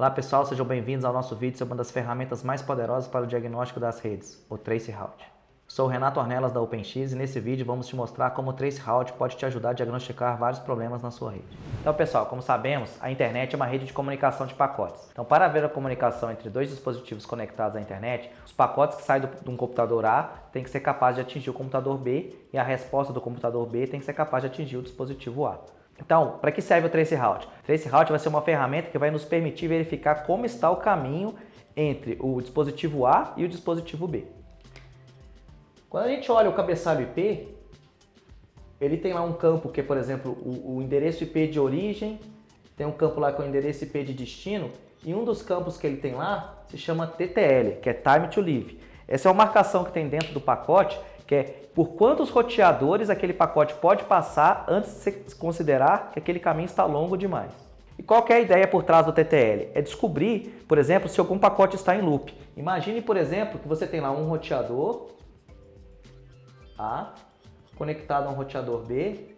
Olá pessoal, sejam bem-vindos ao nosso vídeo sobre uma das ferramentas mais poderosas para o diagnóstico das redes, o Traceroute. Sou o Renato Ornelas da OpenX e nesse vídeo vamos te mostrar como o Traceroute pode te ajudar a diagnosticar vários problemas na sua rede. Então pessoal, como sabemos, a internet é uma rede de comunicação de pacotes. Então para haver a comunicação entre dois dispositivos conectados à internet, os pacotes que saem de um computador A têm que ser capazes de atingir o computador B e a resposta do computador B tem que ser capaz de atingir o dispositivo A. Então, para que serve o Traceroute? O Traceroute vai ser uma ferramenta que vai nos permitir verificar como está o caminho entre o dispositivo A e o dispositivo B. Quando a gente olha o cabeçalho IP, ele tem lá um campo que é, por exemplo, o endereço IP de origem, tem um campo lá com o endereço IP de destino, e um dos campos que ele tem lá se chama TTL, que é Time to Live. Essa é uma marcação que tem dentro do pacote, que é por quantos roteadores aquele pacote pode passar antes de você considerar que aquele caminho está longo demais. E qual que é a ideia por trás do TTL? É descobrir, por exemplo, se algum pacote está em loop. Imagine, por exemplo, que você tem lá um roteador A conectado a um roteador B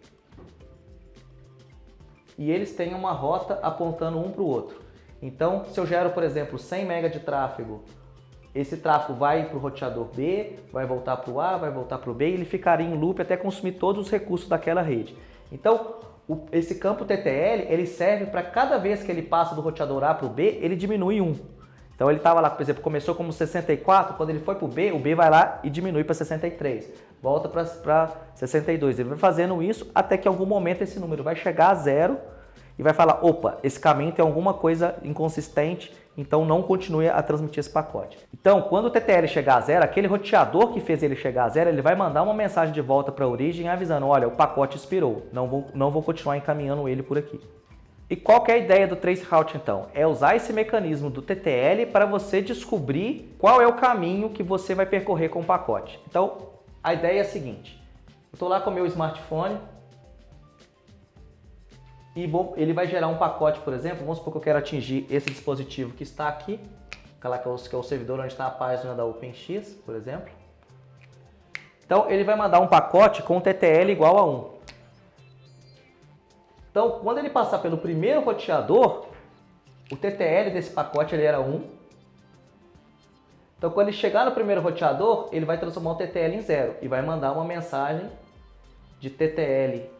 e eles têm uma rota apontando um para o outro. Então, se eu gero, por exemplo, 100 MB de tráfego, esse tráfego vai para o roteador B, vai voltar para o A, vai voltar para o B e ele ficaria em loop até consumir todos os recursos daquela rede. Então, esse campo TTL, ele serve para cada vez que ele passa do roteador A para o B, ele diminui 1. Então ele estava lá, por exemplo, começou como 64, quando ele foi para o B vai lá e diminui para 63. Volta para 62. Ele vai fazendo isso até que em algum momento esse número vai chegar a 0 e vai falar, opa, esse caminho tem alguma coisa inconsistente, então não continue a transmitir esse pacote. Então, quando o TTL chegar a 0, aquele roteador que fez ele chegar a 0, ele vai mandar uma mensagem de volta para a origem avisando, olha, o pacote expirou, não vou continuar encaminhando ele por aqui. E qual que é a ideia do Traceroute então? É usar esse mecanismo do TTL para você descobrir qual é o caminho que você vai percorrer com o pacote. Então, a ideia é a seguinte, eu estou lá com o meu smartphone, e ele vai gerar um pacote, por exemplo, vamos supor que eu quero atingir esse dispositivo que está aqui, que é o servidor onde está a página da OpenX, por exemplo. Então, ele vai mandar um pacote com TTL igual a 1. Então, quando ele passar pelo primeiro roteador, o TTL desse pacote ele era 1. Então, quando ele chegar no primeiro roteador, ele vai transformar o TTL em 0 e vai mandar uma mensagem de TTL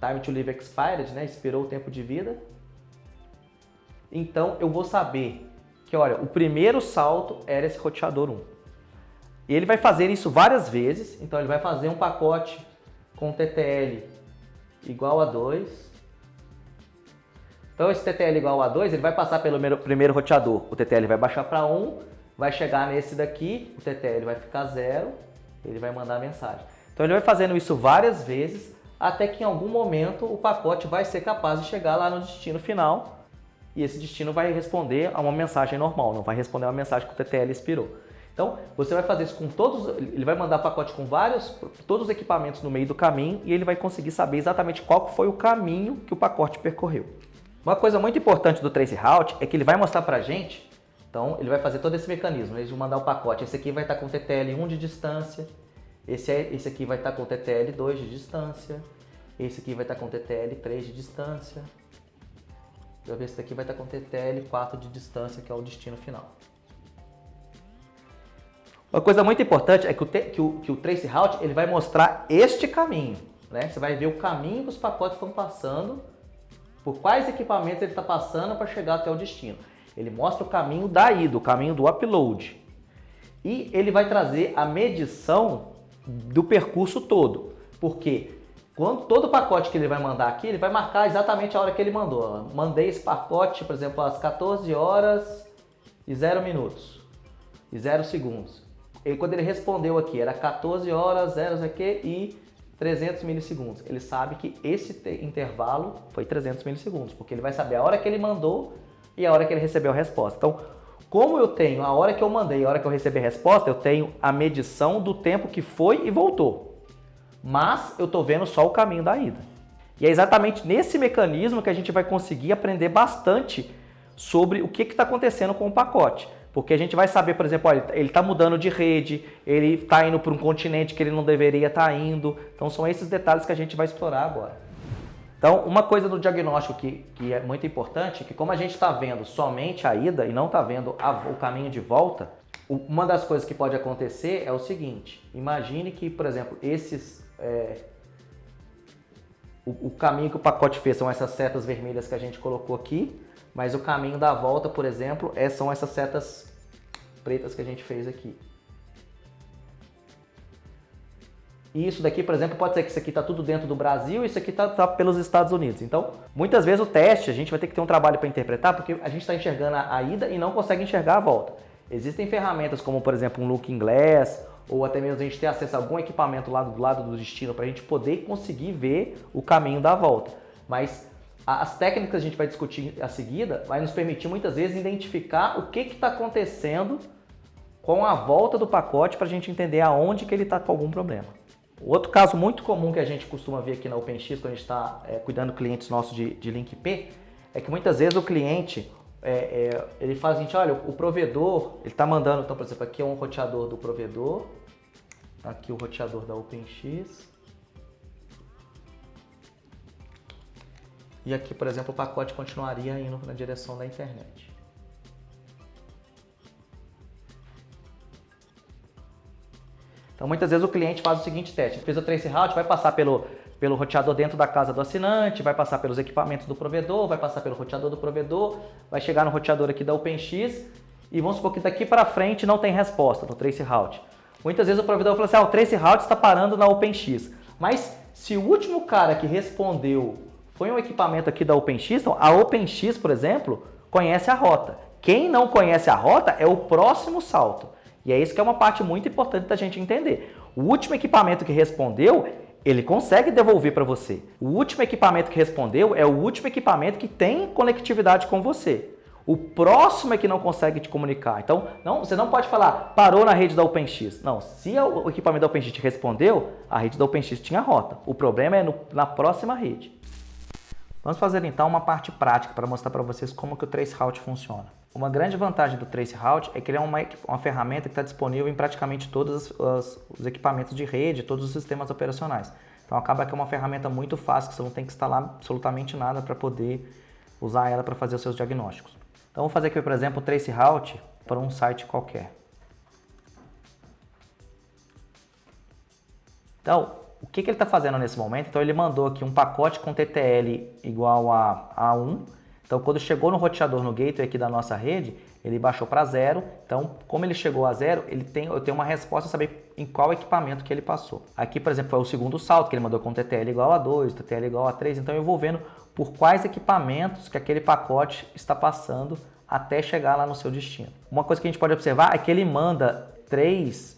Time to Live Expired, né? Expirou o tempo de vida. Então eu vou saber que, olha, o primeiro salto era esse roteador 1. E ele vai fazer isso várias vezes. Então ele vai fazer um pacote com TTL igual a 2. Então esse TTL igual a 2, ele vai passar pelo primeiro roteador. O TTL vai baixar para 1, vai chegar nesse daqui, o TTL vai ficar 0, ele vai mandar a mensagem. Então ele vai fazendo isso várias vezes, até que em algum momento o pacote vai ser capaz de chegar lá no destino final e esse destino vai responder a uma mensagem normal, não vai responder a uma mensagem que o TTL expirou. Então, você vai fazer isso com todos, ele vai mandar pacote com todos os equipamentos no meio do caminho e ele vai conseguir saber exatamente qual foi o caminho que o pacote percorreu. Uma coisa muito importante do Traceroute é que ele vai mostrar pra gente, então ele vai fazer todo esse mecanismo, ele vai mandar o pacote, esse aqui vai estar com TTL 1 de distância, esse aqui vai estar com TTL 2 de distância, esse aqui vai estar com TTL 3 de distância, e esse daqui vai estar com TTL 4 de distância, que é o destino final. Uma coisa muito importante é que o Traceroute ele vai mostrar este caminho, né? Você vai ver o caminho que os pacotes estão passando, por quais equipamentos ele está passando para chegar até o destino. Ele mostra o caminho da ida, o caminho do upload. E ele vai trazer a medição do percurso todo, porque quando todo pacote que ele vai mandar aqui, ele vai marcar exatamente a hora que ele mandou. Mandei esse pacote, por exemplo, às 14 horas e 0 minutos e 0 segundos. E quando ele respondeu aqui, era 14 horas, 0 aqui e 300 milissegundos. Ele sabe que esse intervalo foi 300 milissegundos, porque ele vai saber a hora que ele mandou e a hora que ele recebeu a resposta. Então, como eu tenho a hora que eu mandei e a hora que eu recebi a resposta, eu tenho a medição do tempo que foi e voltou. Mas eu estou vendo só o caminho da ida. E é exatamente nesse mecanismo que a gente vai conseguir aprender bastante sobre o que está acontecendo com o pacote. Porque a gente vai saber, por exemplo, olha, ele está mudando de rede, ele está indo para um continente que ele não deveria estar indo. Então são esses detalhes que a gente vai explorar agora. Então, uma coisa do diagnóstico que é muito importante é que como a gente está vendo somente a ida e não está vendo o caminho de volta, uma das coisas que pode acontecer é o seguinte, imagine que, por exemplo, o caminho que o pacote fez são essas setas vermelhas que a gente colocou aqui, mas o caminho da volta, por exemplo, são essas setas pretas que a gente fez aqui. E isso daqui, por exemplo, pode ser que isso aqui está tudo dentro do Brasil e isso aqui está pelos Estados Unidos. Então, muitas vezes o teste, a gente vai ter que ter um trabalho para interpretar, porque a gente está enxergando a ida e não consegue enxergar a volta. Existem ferramentas como, por exemplo, um Looking Glass, ou até mesmo a gente ter acesso a algum equipamento lá do lado do destino para a gente poder conseguir ver o caminho da volta. Mas as técnicas que a gente vai discutir a seguida vai nos permitir muitas vezes identificar o que está acontecendo com a volta do pacote para a gente entender aonde que ele está com algum problema. Outro caso muito comum que a gente costuma ver aqui na OpenX, quando a gente está cuidando de clientes nossos de Link P, é que muitas vezes o cliente, ele fala assim, olha, o provedor, ele está mandando, então, por exemplo, aqui é um roteador do provedor, aqui o roteador da OpenX, e aqui, por exemplo, o pacote continuaria indo na direção da internet. Então, muitas vezes o cliente faz o seguinte teste, fez o trace route, vai passar pelo roteador dentro da casa do assinante, vai passar pelos equipamentos do provedor, vai passar pelo roteador do provedor, vai chegar no roteador aqui da OpenX e vamos supor que daqui para frente não tem resposta no trace route. Muitas vezes o provedor fala assim, o trace route está parando na OpenX, mas se o último cara que respondeu foi um equipamento aqui da OpenX, então a OpenX, por exemplo, conhece a rota. Quem não conhece a rota é o próximo salto. E é isso que é uma parte muito importante da gente entender. O último equipamento que respondeu, ele consegue devolver para você. O último equipamento que respondeu é o último equipamento que tem conectividade com você. O próximo é que não consegue te comunicar. Então, você não pode falar, parou na rede da OpenX. Não, se o equipamento da OpenX te respondeu, a rede da OpenX tinha rota. O problema é na próxima rede. Vamos fazer então uma parte prática para mostrar para vocês como que o Traceroute funciona. Uma grande vantagem do Traceroute é que ele é uma ferramenta que está disponível em praticamente todos os equipamentos de rede, todos os sistemas operacionais. Então acaba que é uma ferramenta muito fácil, que você não tem que instalar absolutamente nada para poder usar ela para fazer os seus diagnósticos. Então vou fazer aqui, por exemplo, o Traceroute para um site qualquer. Então, o que ele está fazendo nesse momento? Então ele mandou aqui um pacote com TTL igual a 1. Então quando chegou no roteador, no gateway aqui da nossa rede, ele baixou para 0. Então como ele chegou a 0, eu tenho uma resposta a saber em qual equipamento que ele passou. Aqui, por exemplo, foi o segundo salto que ele mandou com TTL igual a 2, TTL igual a 3. Então eu vou vendo por quais equipamentos que aquele pacote está passando até chegar lá no seu destino. Uma coisa que a gente pode observar é que ele manda três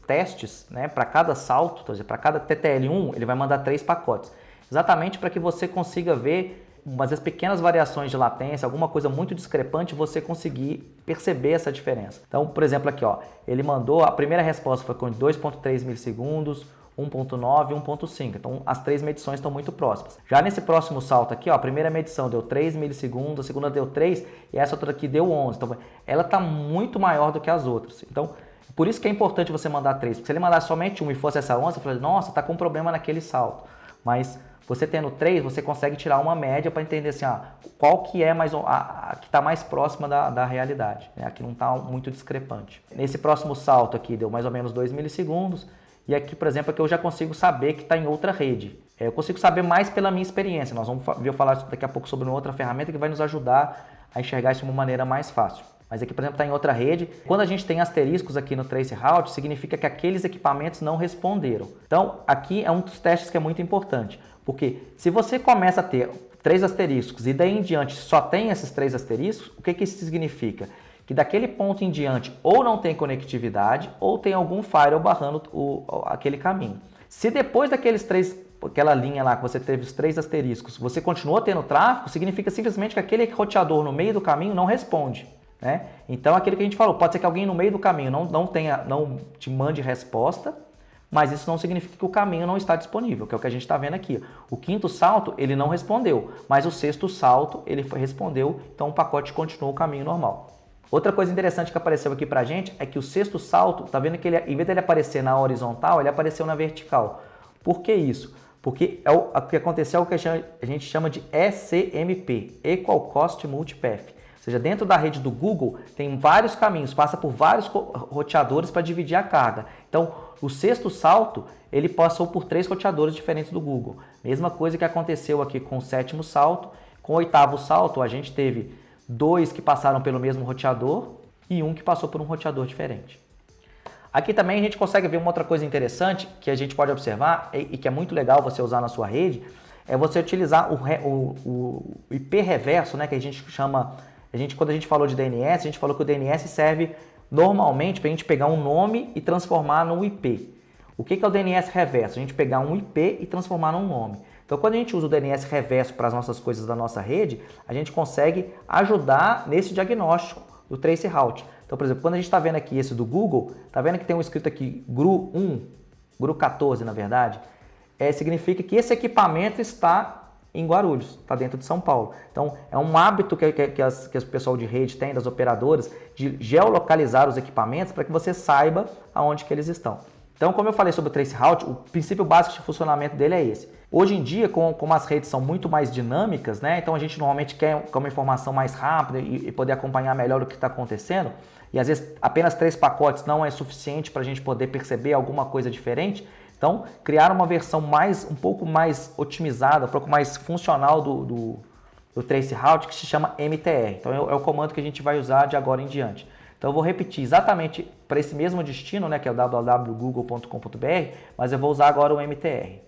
testes, né, para cada salto, para cada TTL1, ele vai mandar 3 pacotes. Exatamente para que você consiga ver as pequenas variações de latência, alguma coisa muito discrepante, você conseguir perceber essa diferença. Então, por exemplo, aqui, ele mandou, a primeira resposta foi com 2.3 milissegundos, 1.9 e 1.5. Então, as 3 medições estão muito próximas. Já nesse próximo salto aqui, a primeira medição deu 3 milissegundos, a segunda deu 3 e essa outra aqui deu 11. Então, ela está muito maior do que as outras. Então, por isso que é importante você mandar 3. Porque se ele mandar somente 1 e fosse essa 11, você fala, nossa, está com um problema naquele salto. Mas você tendo 3, você consegue tirar uma média para entender assim, qual que é a que está mais próxima da realidade, né? A que não está muito discrepante. Nesse próximo salto aqui deu mais ou menos 2 milissegundos. E aqui, por exemplo, aqui eu já consigo saber que está em outra rede. Eu consigo saber mais pela minha experiência. Nós vamos falar daqui a pouco sobre uma outra ferramenta que vai nos ajudar a enxergar isso de uma maneira mais fácil. Mas aqui, por exemplo, está em outra rede. Quando a gente tem asteriscos aqui no Traceroute, significa que aqueles equipamentos não responderam. Então, aqui é um dos testes que é muito importante. Porque se você começa a ter 3 asteriscos e daí em diante só tem esses 3 asteriscos, o que isso significa? Que daquele ponto em diante ou não tem conectividade ou tem algum firewall barrando aquele caminho. Se depois aquela linha lá que você teve os 3 asteriscos, você continuou tendo tráfego, significa simplesmente que aquele roteador no meio do caminho não responde, né? Então aquilo que a gente falou, pode ser que alguém no meio do caminho não te mande resposta, mas isso não significa que o caminho não está disponível, que é o que a gente está vendo aqui. O 5º salto ele não respondeu, mas o 6º salto ele respondeu, então o pacote continuou o caminho normal. Outra coisa interessante que apareceu aqui pra gente é que o 6º salto, tá vendo que ele, em vez dele aparecer na horizontal, ele apareceu na vertical. Por que isso? Porque o que aconteceu é o que a gente chama de ECMP, Equal Cost Multipath. Ou seja, dentro da rede do Google tem vários caminhos, passa por vários roteadores para dividir a carga. Então, o sexto salto, ele passou por 3 roteadores diferentes do Google. Mesma coisa que aconteceu aqui com o sétimo salto. Com o oitavo salto, a gente teve 2 que passaram pelo mesmo roteador e 1 que passou por um roteador diferente. Aqui também a gente consegue ver uma outra coisa interessante que a gente pode observar e que é muito legal você usar na sua rede, é você utilizar o IP reverso, né, que a gente chama, quando a gente falou de DNS, a gente falou que o DNS serve normalmente para a gente pegar um nome e transformar num IP. O que é o DNS reverso? A gente pegar um IP e transformar num nome. Então, quando a gente usa o DNS reverso para as nossas coisas da nossa rede, a gente consegue ajudar nesse diagnóstico do traceroute. Então, por exemplo, quando a gente está vendo aqui esse do Google, está vendo que tem um escrito aqui GRU1, GRU14 na verdade, significa que esse equipamento está em Guarulhos, está dentro de São Paulo. Então, é um hábito que o pessoal de rede tem, das operadoras, de geolocalizar os equipamentos para que você saiba aonde que eles estão. Então, como eu falei sobre o traceroute, o princípio básico de funcionamento dele é esse. Hoje em dia, como as redes são muito mais dinâmicas, né? Então a gente normalmente quer uma informação mais rápida e poder acompanhar melhor o que está acontecendo, e às vezes apenas 3 pacotes não é suficiente para a gente poder perceber alguma coisa diferente. Então, criar uma versão um pouco mais otimizada, um pouco mais funcional do traceroute, que se chama MTR. Então é o comando que a gente vai usar de agora em diante. Então eu vou repetir exatamente para esse mesmo destino, né, que é o www.google.com.br, mas eu vou usar agora o MTR.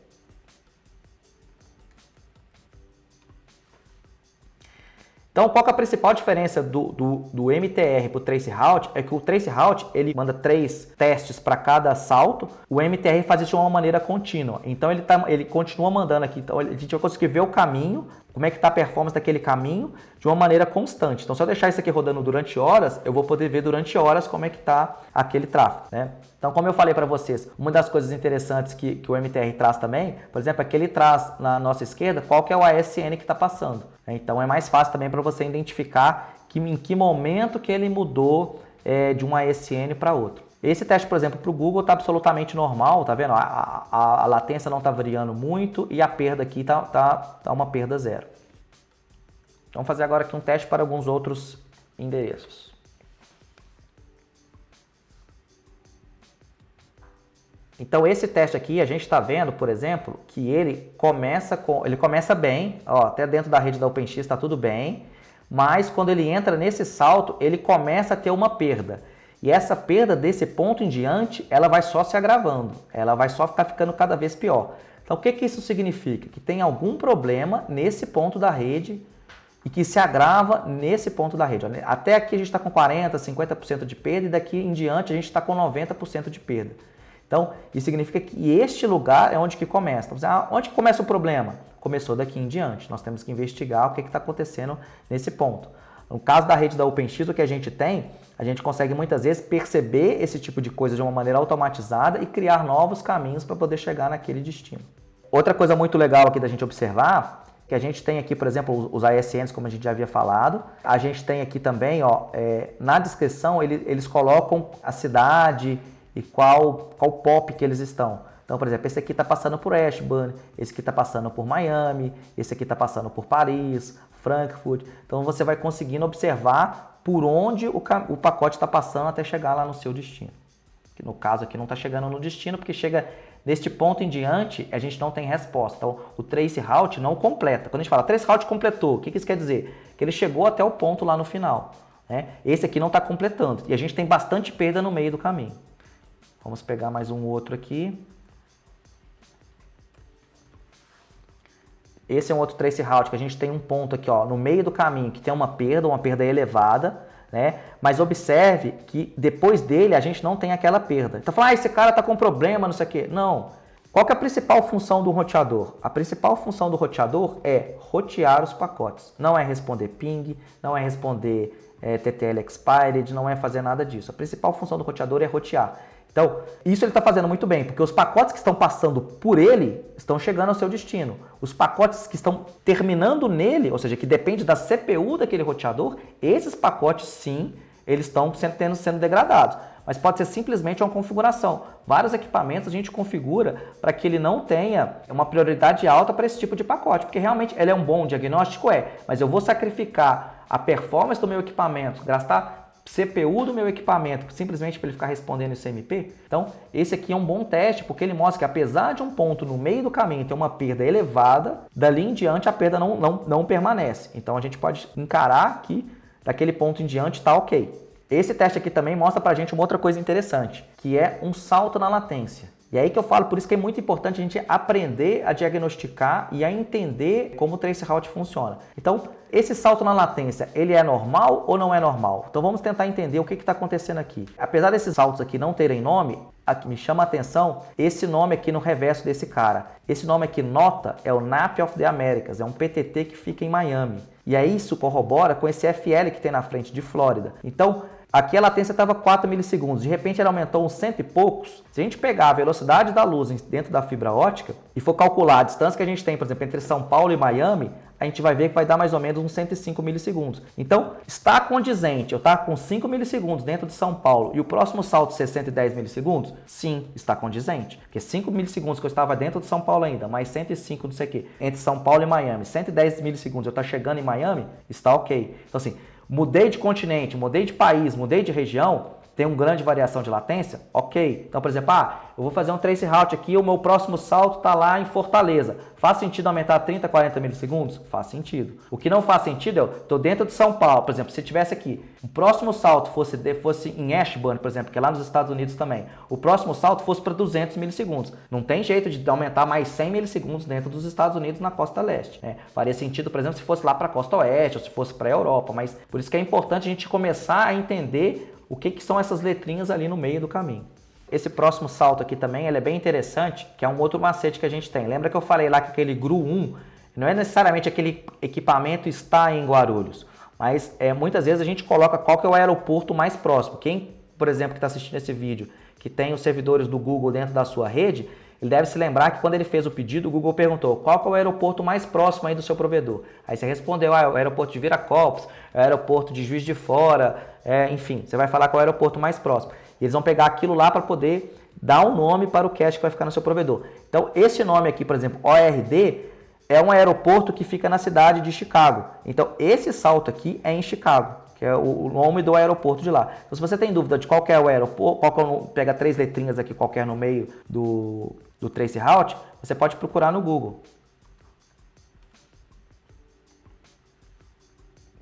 Então, qual que é a principal diferença do MTR para o traceroute? É que o traceroute ele manda 3 testes para cada salto, o MTR faz isso de uma maneira contínua. Então, ele continua mandando aqui, então a gente vai conseguir ver o caminho, como é que está a performance daquele caminho de uma maneira constante. Então, se eu deixar isso aqui rodando durante horas, eu vou poder ver durante horas como é que está aquele tráfego, né? Então, como eu falei para vocês, uma das coisas interessantes que o MTR traz também, por exemplo, é que ele traz na nossa esquerda qual que é o ASN que está passando. Então, é mais fácil também para você identificar em que momento que ele mudou de um ASN para outro. Esse teste, por exemplo, para o Google está absolutamente normal, tá vendo? A latência não está variando muito e a perda aqui tá uma perda zero. Vamos fazer agora aqui um teste para alguns outros endereços. Então esse teste aqui, a gente está vendo, por exemplo, que ele começa bem, ó, até dentro da rede da OpenX está tudo bem, mas quando ele entra nesse salto, ele começa a ter uma perda. E essa perda desse ponto em diante, ela vai só se agravando, ela vai só ficando cada vez pior. Então o que isso significa? Que tem algum problema nesse ponto da rede e que se agrava nesse ponto da rede. Até aqui a gente está com 40%, 50% de perda e daqui em diante a gente está com 90% de perda. Então, isso significa que este lugar é onde que começa. Então, onde que começa o problema? Começou daqui em diante. Nós temos que investigar o que está acontecendo nesse ponto. No caso da rede da OpenX, o que a gente tem, a gente consegue muitas vezes perceber esse tipo de coisa de uma maneira automatizada e criar novos caminhos para poder chegar naquele destino. Outra coisa muito legal aqui da gente observar, que a gente tem aqui, por exemplo, os ASNs, como a gente já havia falado. A gente tem aqui também, ó, na descrição, eles colocam a cidade e qual POP que eles estão. Então, por exemplo, esse aqui está passando por Ashburn, esse aqui está passando por Miami, esse aqui está passando por Paris, Frankfurt. Então, você vai conseguindo observar por onde o pacote está passando até chegar lá no seu destino. Que no caso aqui não está chegando no destino, porque chega neste ponto em diante, a gente não tem resposta. Então, o traceroute não completa. Quando a gente fala traceroute completou, o que isso quer dizer? Que ele chegou até o ponto lá no final, né? Esse aqui não está completando. E a gente tem bastante perda no meio do caminho. Vamos pegar mais um outro aqui. Esse é um outro traceroute que a gente tem um ponto aqui, ó, no meio do caminho que tem uma perda elevada, né? Mas observe que depois dele a gente não tem aquela perda. Então fala, esse cara está com problema, não sei o quê. Não. Qual que é a principal função do roteador? A principal função do roteador é rotear os pacotes. Não é responder ping, não é responder TTL expired, não é fazer nada disso. A principal função do roteador é rotear. Então, isso ele está fazendo muito bem, porque os pacotes que estão passando por ele estão chegando ao seu destino. Os pacotes que estão terminando nele, ou seja, que depende da CPU daquele roteador, esses pacotes sim, eles estão sendo degradados. Mas pode ser simplesmente uma configuração. Vários equipamentos a gente configura para que ele não tenha uma prioridade alta para esse tipo de pacote, porque realmente ele é um bom diagnóstico, mas eu vou sacrificar a performance do meu equipamento, gastar CPU do meu equipamento simplesmente para ele ficar respondendo ICMP. Então, esse aqui é um bom teste, porque ele mostra que apesar de um ponto no meio do caminho ter uma perda elevada, dali em diante a perda não permanece. Então, a gente pode encarar que daquele ponto em diante está ok. Esse teste aqui também mostra pra gente uma outra coisa interessante, que é um salto na latência. E aí que eu falo, por isso que é muito importante a gente aprender a diagnosticar e a entender como o traceroute funciona. Então, esse salto na latência, ele é normal ou não é normal? Então vamos tentar entender o que está acontecendo aqui. Apesar desses saltos aqui não terem nome, aqui me chama a atenção esse nome aqui no reverso desse cara. Esse nome aqui, NOTA, é o NAP of the Americas, é um PTT que fica em Miami. E aí isso corrobora com esse FL que tem na frente de Flórida. Então, aqui a latência estava 4 milissegundos, de repente ela aumentou uns 100 e poucos. Se a gente pegar a velocidade da luz dentro da fibra ótica e for calcular a distância que a gente tem, por exemplo, entre São Paulo e Miami, a gente vai ver que vai dar mais ou menos uns 105 milissegundos. Então, está condizente eu estar com 5 milissegundos dentro de São Paulo e o próximo salto ser 110 milissegundos? Sim, está condizente. Porque 5 milissegundos que eu estava dentro de São Paulo ainda, mais 105 não sei o quê, entre São Paulo e Miami, 110 milissegundos eu estar chegando em Miami, está ok. Então assim, mudei de continente, mudei de país, mudei de região, tem uma grande variação de latência? Ok. Então, por exemplo, eu vou fazer um traceroute aqui, o meu próximo salto está lá em Fortaleza. Faz sentido aumentar 30, 40 milissegundos? Faz sentido. O que não faz sentido é, eu estou dentro de São Paulo, por exemplo, se tivesse aqui, o próximo salto fosse em Ashburn, por exemplo, que é lá nos Estados Unidos também, o próximo salto fosse para 200 milissegundos. Não tem jeito de aumentar mais 100 milissegundos dentro dos Estados Unidos na costa leste. Né? Faria sentido, por exemplo, se fosse lá para a costa oeste ou se fosse para a Europa, mas por isso que é importante a gente começar a entender o que são essas letrinhas ali no meio do caminho. Esse próximo salto aqui também ele é bem interessante, que é um outro macete que a gente tem. Lembra que eu falei lá que aquele GRU 1 não é necessariamente aquele equipamento está em Guarulhos, mas muitas vezes a gente coloca qual que é o aeroporto mais próximo. Quem, por exemplo, que está assistindo esse vídeo, que tem os servidores do Google dentro da sua rede, ele deve se lembrar que quando ele fez o pedido, o Google perguntou qual que é o aeroporto mais próximo aí do seu provedor. Aí você respondeu, é o aeroporto de Viracopos, é o aeroporto de Juiz de Fora, enfim, você vai falar qual é o aeroporto mais próximo. E eles vão pegar aquilo lá para poder dar um nome para o cache que vai ficar no seu provedor. Então, esse nome aqui, por exemplo, ORD, é um aeroporto que fica na cidade de Chicago. Então, esse salto aqui é em Chicago, que é o nome do aeroporto de lá. Então, se você tem dúvida de qual que é o aeroporto, pega 3 letrinhas aqui qualquer no meio do traceroute, você pode procurar no Google.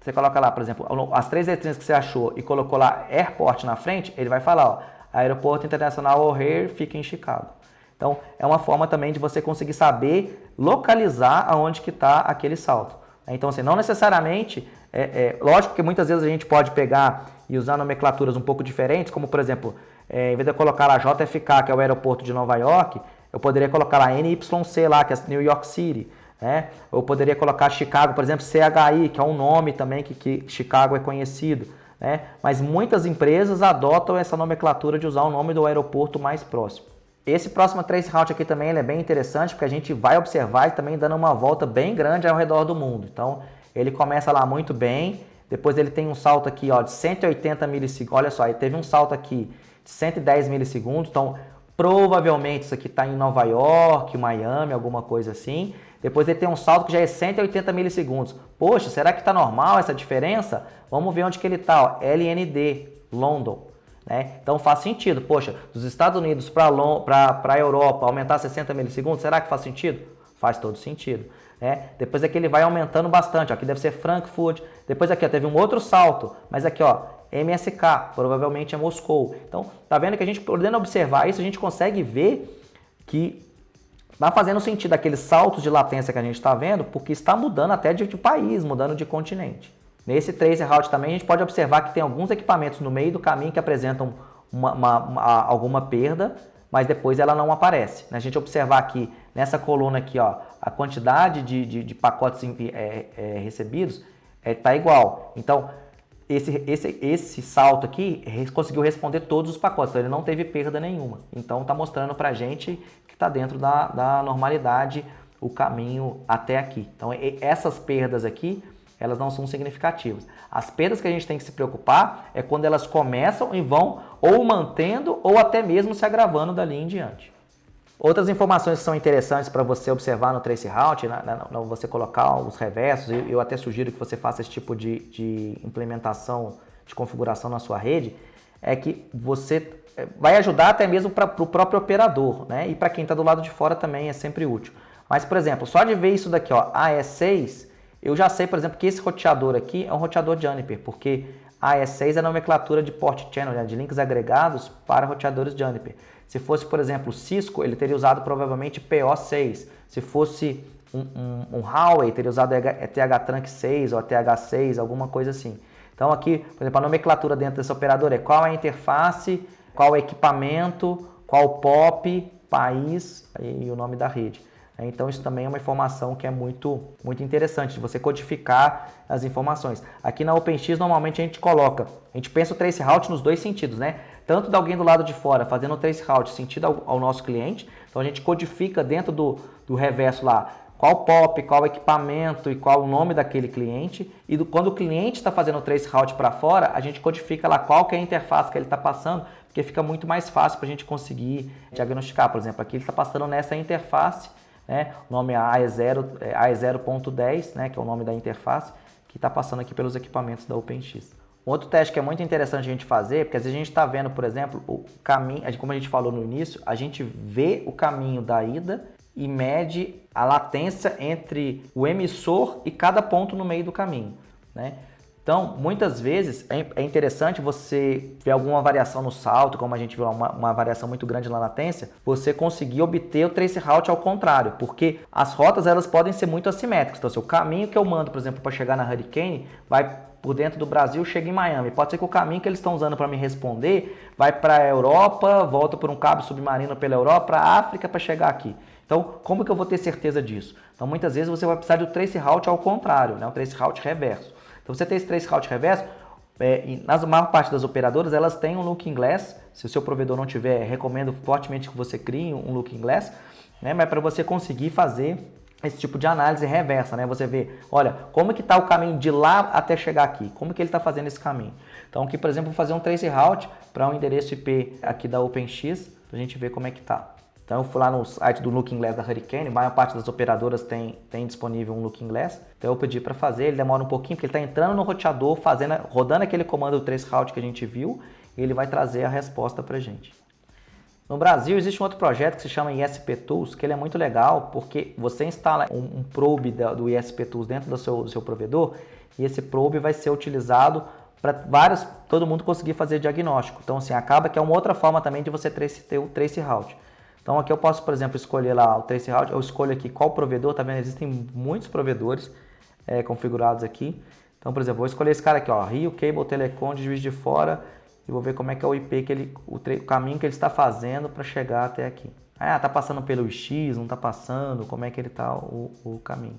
Você coloca lá, por exemplo, as 3 letrinhas que você achou e colocou lá Airport na frente, ele vai falar, ó, Aeroporto Internacional O'Hare fica em Chicago. Então, é uma forma também de você conseguir saber localizar aonde que está aquele salto. Então, assim, não necessariamente, lógico que muitas vezes a gente pode pegar e usar nomenclaturas um pouco diferentes, como, por exemplo, em vez de eu colocar lá JFK, que é o aeroporto de Nova York, eu poderia colocar lá NYC lá, que é New York City. Né? Eu poderia colocar Chicago, por exemplo, CHI, que é um nome também que Chicago é conhecido. Né? Mas muitas empresas adotam essa nomenclatura de usar o nome do aeroporto mais próximo. Esse próximo traceroute aqui também ele é bem interessante, porque a gente vai observar ele também dando uma volta bem grande ao redor do mundo. Então, ele começa lá muito bem, depois ele tem um salto aqui ó, de 180 milissegundos. Olha só, ele teve um salto aqui de 110 milissegundos, então provavelmente isso aqui está em Nova York, Miami, alguma coisa assim. Depois ele tem um salto que já é 180 milissegundos. Poxa, será que está normal essa diferença? Vamos ver onde que ele está, LND, London. Né? Então faz sentido. Poxa, dos Estados Unidos para a Europa aumentar 60 milissegundos, será que faz sentido? Faz todo sentido. Né? Depois aqui ele vai aumentando bastante. Ó, aqui deve ser Frankfurt. Depois aqui ó, teve um outro salto, mas aqui ó, MSK, provavelmente é Moscou. Então tá vendo que a gente, podendo observar isso, a gente consegue ver que está fazendo sentido aqueles saltos de latência que a gente está vendo, porque está mudando até de país, mudando de continente. Nesse traceroute também a gente pode observar que tem alguns equipamentos no meio do caminho que apresentam alguma perda, mas depois ela não aparece. A gente observar aqui nessa coluna aqui, ó, a quantidade de pacotes recebidos está igual. Então, esse salto aqui conseguiu responder todos os pacotes, então ele não teve perda nenhuma. Então, está mostrando para a gente que está dentro da normalidade o caminho até aqui. Então, essas perdas aqui elas não são significativas. As perdas que a gente tem que se preocupar é quando elas começam e vão ou mantendo ou até mesmo se agravando dali em diante. Outras informações que são interessantes para você observar no traceroute, você colocar os reversos, eu até sugiro que você faça esse tipo de implementação, de configuração na sua rede, é que você vai ajudar até mesmo para o próprio operador, né? E para quem está do lado de fora também é sempre útil. Mas, por exemplo, só de ver isso daqui, ó, AE6, eu já sei, por exemplo, que esse roteador aqui é um roteador Juniper, porque AE6 é a nomenclatura de port channel, né, de links agregados para roteadores Juniper. Se fosse, por exemplo, Cisco, ele teria usado provavelmente PO6. Se fosse um Huawei, teria usado TH-Trunk 6 ou TH6, alguma coisa assim. Então aqui, por exemplo, a nomenclatura dentro desse operador é qual é a interface, qual é o equipamento, qual o POP, país e o nome da rede. Então isso também é uma informação que é muito interessante, de você codificar as informações. Aqui na OpenX normalmente a gente pensa o traceroute nos dois sentidos, né? Tanto de alguém do lado de fora fazendo o traceroute sentido ao nosso cliente, então a gente codifica dentro do reverso lá qual POP, qual equipamento e qual o nome daquele cliente. E quando o cliente está fazendo o traceroute para fora, a gente codifica lá qual que é a interface que ele está passando, porque fica muito mais fácil para a gente conseguir diagnosticar. Por exemplo, aqui ele está passando nessa interface, né? O nome é AE0.10, né? Que é o nome da interface, que está passando aqui pelos equipamentos da OpenX. Um outro teste que é muito interessante a gente fazer, porque às vezes a gente está vendo, por exemplo, o caminho, como a gente falou no início, a gente vê o caminho da ida e mede a latência entre o emissor e cada ponto no meio do caminho, né? Então, muitas vezes é interessante você ver alguma variação no salto, como a gente viu uma variação muito grande na latência, você conseguir obter o traceroute ao contrário, porque as rotas elas podem ser muito assimétricas. Então, se o caminho que eu mando, por exemplo, para chegar na Hurricane, vai por dentro do Brasil, chega em Miami. Pode ser que o caminho que eles estão usando para me responder vai para a Europa, volta por um cabo submarino pela Europa, para a África para chegar aqui. Então, como que eu vou ter certeza disso? Então, muitas vezes você vai precisar de um traceroute ao contrário, né? Um traceroute reverso. Então, você tem esse traceroute reverso, e na maior parte das operadoras, elas têm um looking glass. Se o seu provedor não tiver, recomendo fortemente que você crie um looking glass, né? Mas para você conseguir fazer esse tipo de análise reversa, né? Você vê, olha, como que está o caminho de lá até chegar aqui? Como que ele está fazendo esse caminho? Então, aqui, por exemplo, vou fazer um traceroute para um endereço IP aqui da OpenX, para a gente ver como é que está. Então eu fui lá no site do Looking Glass da Hurricane, a maior parte das operadoras tem disponível um Looking Glass. Então eu pedi para fazer, ele demora um pouquinho, porque ele está entrando no roteador, rodando aquele comando do traceroute que a gente viu, e ele vai trazer a resposta para a gente. No Brasil existe um outro projeto que se chama ISP Tools, que ele é muito legal, porque você instala um probe do ISP Tools dentro do seu provedor, e esse probe vai ser utilizado para todo mundo conseguir fazer diagnóstico. Então assim, acaba que é uma outra forma também de você ter o traceroute. Então aqui eu posso, por exemplo, escolher lá o traceroute, eu escolho aqui qual provedor, tá vendo? Existem muitos provedores configurados aqui. Então, por exemplo, vou escolher esse cara aqui, ó, Rio Cable Telecom de Juiz de Fora, e vou ver como é que é o IP, o caminho que ele está fazendo para chegar até aqui. Ah, tá passando pelo X, não tá passando, como é que ele tá o caminho.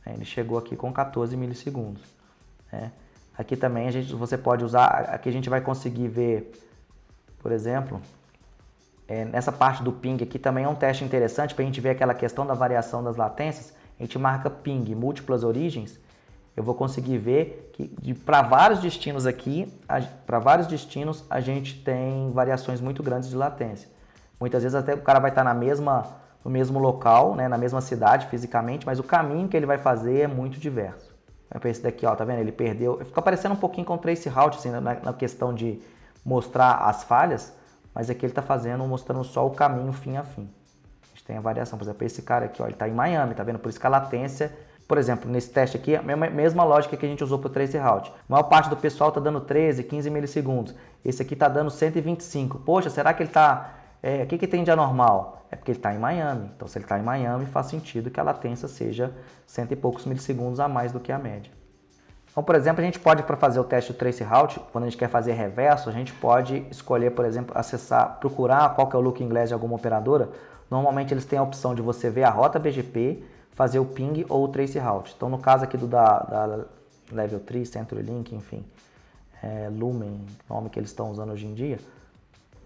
Ele chegou aqui com 14 milissegundos. Né? Aqui também você pode usar, aqui a gente vai conseguir ver, por exemplo, nessa parte do ping aqui também é um teste interessante para a gente ver aquela questão da variação das latências. A gente marca ping múltiplas origens, eu vou conseguir ver que para vários destinos aqui, a gente tem variações muito grandes de latência. Muitas vezes até o cara vai estar no mesmo local, né, na mesma cidade fisicamente, mas o caminho que ele vai fazer é muito diverso. Esse daqui, ó, tá vendo? Ele perdeu, fica parecendo um pouquinho com o traceroute assim, na questão de mostrar as falhas, mas aqui ele está mostrando só o caminho fim a fim. A gente tem a variação, por exemplo, esse cara aqui, ó, ele está em Miami, tá vendo? Por isso que a latência, por exemplo, nesse teste aqui, a mesma lógica que a gente usou para o traceroute. A maior parte do pessoal está dando 13, 15 milissegundos. Esse aqui está dando 125. Poxa, será que ele está... o que tem de anormal? É porque ele está em Miami. Então, se ele está em Miami, faz sentido que a latência seja 100 e poucos milissegundos a mais do que a média. Então, por exemplo, a gente pode, para fazer o teste do traceroute, quando a gente quer fazer reverso, a gente pode escolher, por exemplo, procurar qual que é o looking glass de alguma operadora. Normalmente eles têm a opção de você ver a rota BGP, fazer o ping ou o traceroute. Então, no caso aqui da Level 3, CenturyLink, enfim, Lumen, nome que eles estão usando hoje em dia.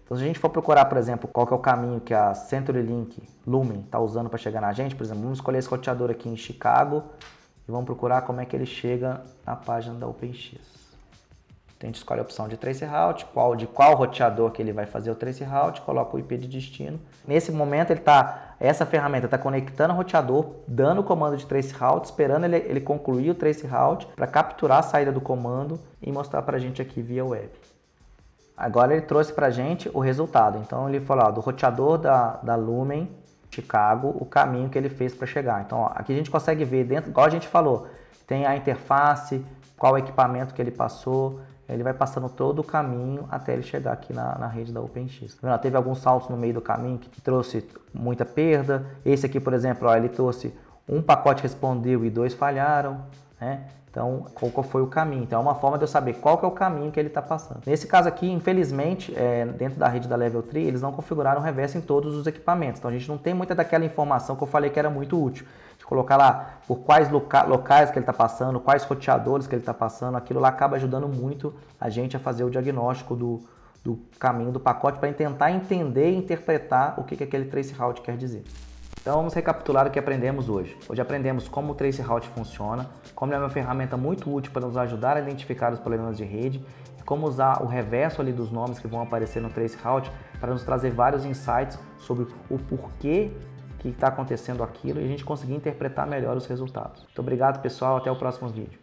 Então, se a gente for procurar, por exemplo, qual que é o caminho que a CenturyLink Lumen está usando para chegar na gente, por exemplo, vamos escolher esse roteador aqui em Chicago, e vamos procurar como é que ele chega na página da OpenX. Então a gente escolhe a opção de traceroute, de qual roteador que ele vai fazer o traceroute, coloca o IP de destino. Nesse momento essa ferramenta está conectando o roteador, dando o comando de traceroute, esperando ele concluir o traceroute para capturar a saída do comando e mostrar para a gente aqui via web. Agora ele trouxe para a gente o resultado. Então ele falou do roteador da Lumen Chicago, o caminho que ele fez para chegar. Então ó, aqui a gente consegue ver dentro, igual a gente falou, tem a interface, qual equipamento que ele passou. Ele vai passando todo o caminho até ele chegar aqui na rede da OpenX. Teve alguns saltos no meio do caminho que trouxe muita perda. Esse aqui, por exemplo, ó, ele trouxe um pacote respondeu e 2 falharam, né? Então, qual foi o caminho? Então, é uma forma de eu saber qual que é o caminho que ele está passando. Nesse caso aqui, infelizmente, dentro da rede da Level 3, eles não configuraram o reverso em todos os equipamentos. Então, a gente não tem muita daquela informação que eu falei que era muito útil. De colocar lá por quais locais que ele está passando, quais roteadores que ele está passando. Aquilo lá acaba ajudando muito a gente a fazer o diagnóstico do caminho do pacote para tentar entender e interpretar o que aquele traceroute quer dizer. Então vamos recapitular o que aprendemos hoje. Hoje aprendemos como o traceroute funciona, como ele é uma ferramenta muito útil para nos ajudar a identificar os problemas de rede, e como usar o reverso ali dos nomes que vão aparecer no traceroute para nos trazer vários insights sobre o porquê que está acontecendo aquilo e a gente conseguir interpretar melhor os resultados. Muito obrigado, pessoal. Até o próximo vídeo.